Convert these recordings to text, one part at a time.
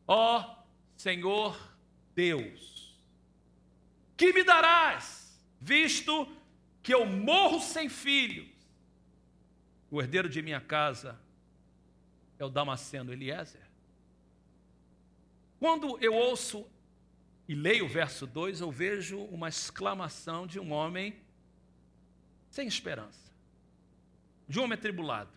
Ó Senhor Deus, que me darás, visto que eu morro sem filhos? O herdeiro de minha casa é o Damasceno Eliezer. Quando eu ouço e leio o verso 2, eu vejo uma exclamação de um homem sem esperança, de um homem atribulado,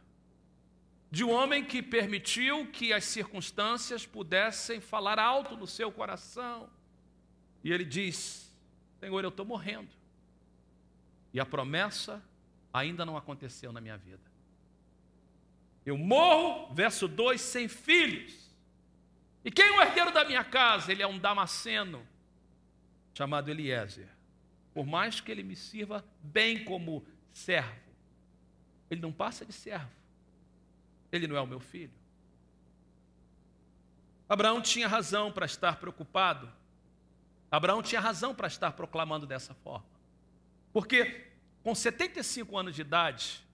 de um homem que permitiu que as circunstâncias pudessem falar alto no seu coração. E ele diz: Senhor, eu estou morrendo, e a promessa ainda não aconteceu na minha vida. Eu morro, verso 2, sem filhos. E quem é o herdeiro da minha casa? Ele é um Damasceno chamado Eliezer. Por mais que ele me sirva bem como servo, ele não passa de servo. Ele não é o meu filho. Abraão tinha razão para estar preocupado. Abraão tinha razão para estar proclamando dessa forma. Porque com 75 anos de idade,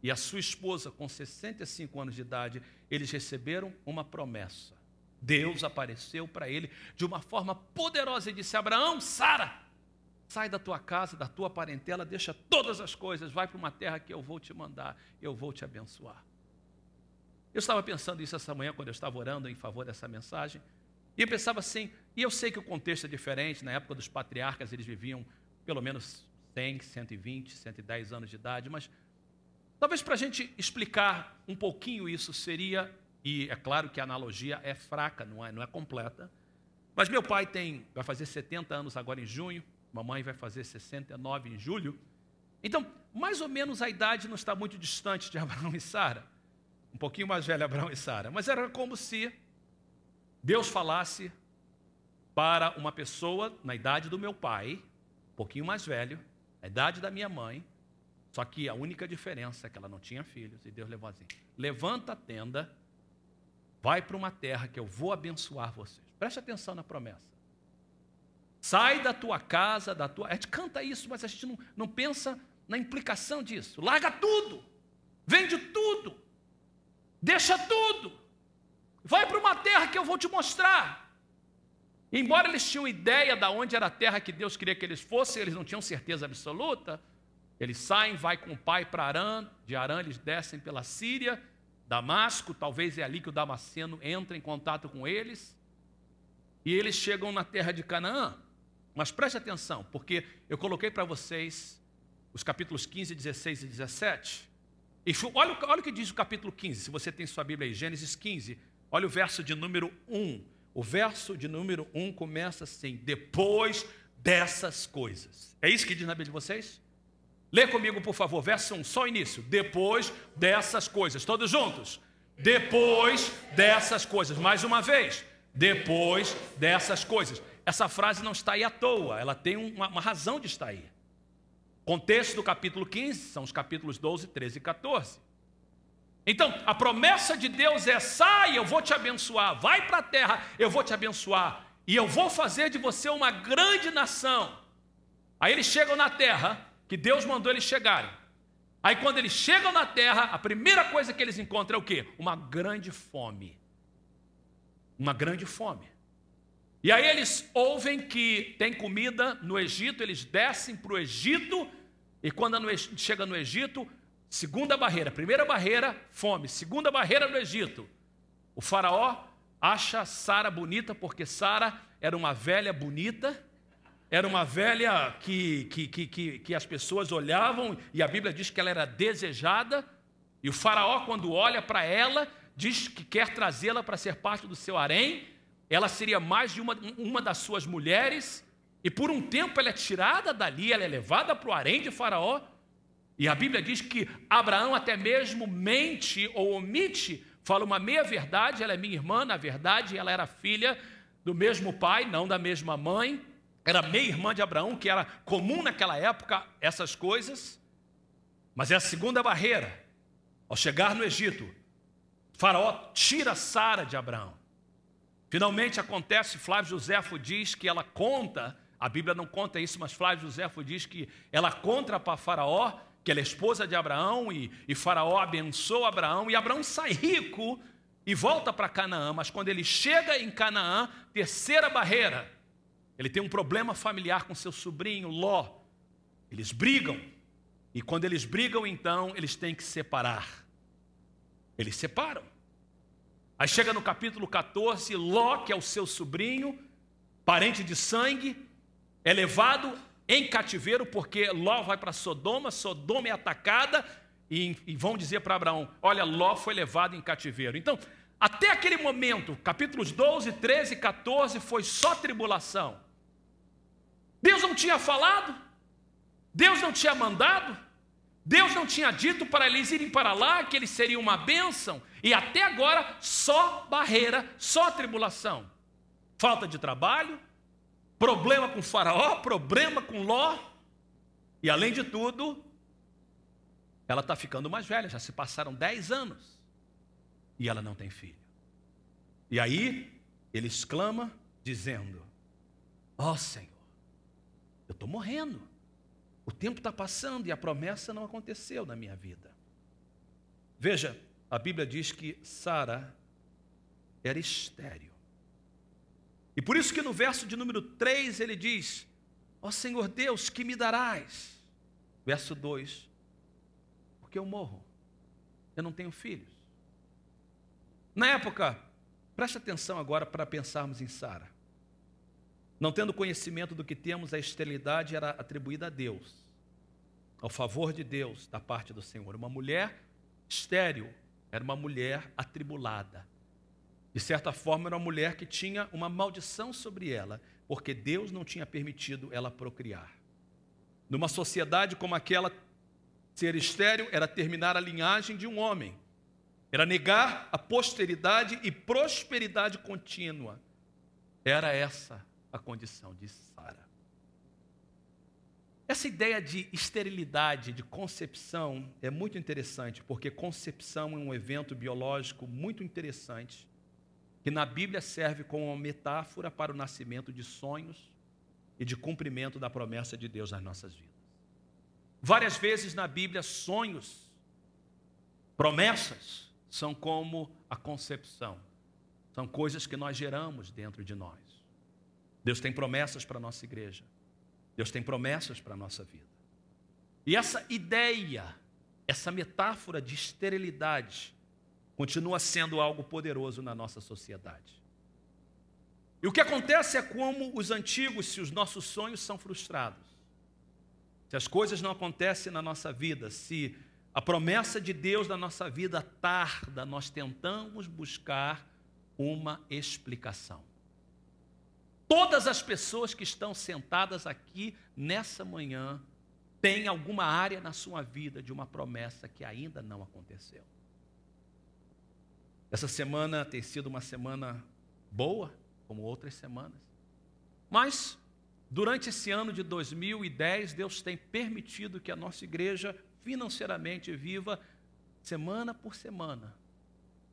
e a sua esposa com 65 anos de idade, eles receberam uma promessa. Deus apareceu para ele de uma forma poderosa e disse: Abraão, Sara, sai da tua casa, da tua parentela, deixa todas as coisas, vai para uma terra que eu vou te mandar, eu vou te abençoar. Eu estava pensando isso essa manhã, quando eu estava orando em favor dessa mensagem, e eu pensava assim, e eu sei que o contexto é diferente, na época dos patriarcas eles viviam pelo menos 100, 120, 110 anos de idade, mas talvez para a gente explicar um pouquinho isso seria, e é claro que a analogia é fraca, não é completa, mas meu pai vai fazer 70 anos agora em junho, mamãe vai fazer 69 em julho, então mais ou menos a idade não está muito distante de Abraão e Sara, um pouquinho mais velho Abraão e Sara, mas era como se Deus falasse para uma pessoa na idade do meu pai, um pouquinho mais velho, a idade da minha mãe, só que a única diferença é que ela não tinha filhos, e Deus levou assim: levanta a tenda, vai para uma terra que eu vou abençoar vocês. Preste atenção na promessa. Sai da tua casa, a gente canta isso, mas a gente não pensa na implicação disso. Larga tudo, vende tudo, deixa tudo, vai para uma terra que eu vou te mostrar. Embora eles tinham ideia de onde era a terra que Deus queria que eles fossem, eles não tinham certeza absoluta. Eles saem, vai com o pai para Arã, de Arã eles descem pela Síria, Damasco, talvez é ali que o Damasceno entra em contato com eles, e eles chegam na terra de Canaã. Mas preste atenção, porque eu coloquei para vocês os capítulos 15, 16 e 17, e olha o que diz o capítulo 15, se você tem sua Bíblia aí, Gênesis 15, olha o verso de número 1, o verso de número 1 começa assim: depois dessas coisas. É isso que diz na Bíblia de vocês? Lê comigo, por favor, verso 1, só o início. Depois dessas coisas, todos juntos. Depois dessas coisas, mais uma vez. Depois dessas coisas. Essa frase não está aí à toa, ela tem uma razão de estar aí. Contexto do capítulo 15, são os capítulos 12, 13 e 14. Então, a promessa de Deus é: sai, eu vou te abençoar, vai para a terra, eu vou te abençoar, e eu vou fazer de você uma grande nação. Aí eles chegam na terra que Deus mandou eles chegarem. Aí quando eles chegam na terra, a primeira coisa que eles encontram é o quê? Uma grande fome. Uma grande fome. E aí eles ouvem que tem comida no Egito, eles descem para o Egito, e quando chega no Egito, segunda barreira, primeira barreira, fome, segunda barreira no Egito. O faraó acha Sara bonita, porque Sara era uma velha bonita, era uma velha que as pessoas olhavam, e a Bíblia diz que ela era desejada, e o faraó, quando olha para ela, diz que quer trazê-la para ser parte do seu harém. Ela seria mais de uma das suas mulheres, e por um tempo ela é tirada dali, ela é levada para o harém de faraó, e a Bíblia diz que Abraão até mesmo mente ou omite, fala uma meia-verdade: ela é minha irmã, na verdade ela era filha do mesmo pai, não da mesma mãe, era meia-irmã de Abraão, que era comum naquela época essas coisas, mas é a segunda barreira. Ao chegar no Egito, Faraó tira Sara de Abraão. Finalmente acontece, Flávio Joséfo diz que ela conta, a Bíblia não conta isso, mas Flávio Joséfo diz que ela conta para Faraó que ela é esposa de Abraão, e Faraó abençoa Abraão, e Abraão sai rico e volta para Canaã, mas quando ele chega em Canaã, terceira barreira, ele tem um problema familiar com seu sobrinho Ló. Eles brigam, e quando eles brigam, então, eles têm que separar. Eles separam. Aí chega no capítulo 14, Ló, que é o seu sobrinho, parente de sangue, é levado em cativeiro, porque Ló vai para Sodoma, Sodoma é atacada, e vão dizer para Abraão, olha, Ló foi levado em cativeiro. Então, até aquele momento, capítulos 12, 13, 14, foi só tribulação. Deus não tinha falado, Deus não tinha mandado, Deus não tinha dito para eles irem para lá, que eles seriam uma bênção, e até agora só barreira, só tribulação. Falta de trabalho, problema com Faraó, problema com Ló, e além de tudo, ela está ficando mais velha, já se passaram 10 anos, e ela não tem filho. E aí, ele exclama, dizendo, ó Senhor, eu estou morrendo, o tempo está passando e a promessa não aconteceu na minha vida. Veja, a Bíblia diz que Sara era estéril. E por isso que no verso de número 3 ele diz, ó Senhor Deus, que me darás? Verso 2, porque eu morro, eu não tenho filhos. Na época, preste atenção agora para pensarmos em Sara. Não tendo conhecimento do que temos, a esterilidade era atribuída a Deus, ao favor de Deus, da parte do Senhor. Uma mulher estéril era uma mulher atribulada. De certa forma, era uma mulher que tinha uma maldição sobre ela, porque Deus não tinha permitido ela procriar. Numa sociedade como aquela, ser estéril era terminar a linhagem de um homem, era negar a posteridade e prosperidade contínua. Era essa a condição de Sara. Essa ideia de esterilidade, de concepção, é muito interessante, porque concepção é um evento biológico muito interessante, que na Bíblia serve como uma metáfora para o nascimento de sonhos e de cumprimento da promessa de Deus nas nossas vidas. Várias vezes na Bíblia, sonhos, promessas, são como a concepção. São coisas que nós geramos dentro de nós. Deus tem promessas para a nossa igreja. Deus tem promessas para a nossa vida. E essa ideia, essa metáfora de esterilidade, continua sendo algo poderoso na nossa sociedade. E o que acontece é como os antigos, se os nossos sonhos são frustrados, se as coisas não acontecem na nossa vida, se a promessa de Deus na nossa vida tarda, nós tentamos buscar uma explicação. Todas as pessoas que estão sentadas aqui nessa manhã têm alguma área na sua vida de uma promessa que ainda não aconteceu. Essa semana tem sido uma semana boa, como outras semanas. Mas, durante esse ano de 2010, Deus tem permitido que a nossa igreja financeiramente viva semana por semana.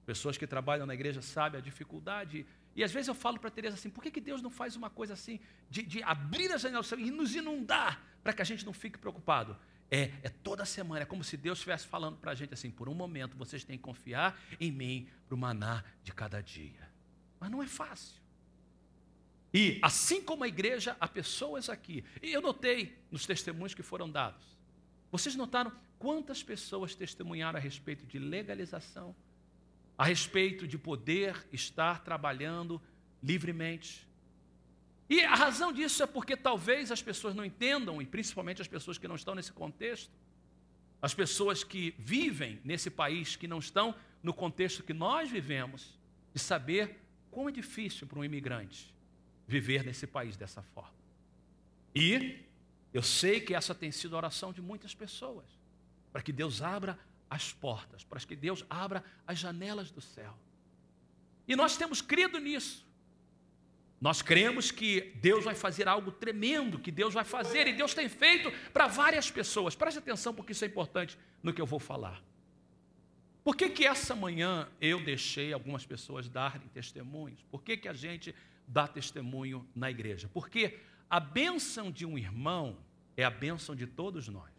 Pessoas que trabalham na igreja sabem a dificuldade. E às vezes eu falo para a Tereza assim, por que Deus não faz uma coisa assim, de abrir a janela do céu e nos inundar, para que a gente não fique preocupado? É toda semana, é como se Deus estivesse falando para a gente assim, por um momento vocês têm que confiar em mim para o maná de cada dia. Mas não é fácil. E assim como a igreja, há pessoas aqui, e eu notei nos testemunhos que foram dados, vocês notaram quantas pessoas testemunharam a respeito de legalização, a respeito de poder estar trabalhando livremente. E a razão disso é porque talvez as pessoas não entendam, e principalmente as pessoas que não estão nesse contexto, as pessoas que vivem nesse país, que não estão no contexto que nós vivemos, de saber quão é difícil para um imigrante viver nesse país dessa forma. E eu sei que essa tem sido a oração de muitas pessoas, para que Deus abra as portas, para que Deus abra as janelas do céu. E nós temos crido nisso. Nós cremos que Deus vai fazer algo tremendo, que Deus vai fazer, e Deus tem feito para várias pessoas. Preste atenção, porque isso é importante no que eu vou falar. Por que essa manhã eu deixei algumas pessoas darem testemunhos? Por que a gente dá testemunho na igreja? Porque a bênção de um irmão é a bênção de todos nós.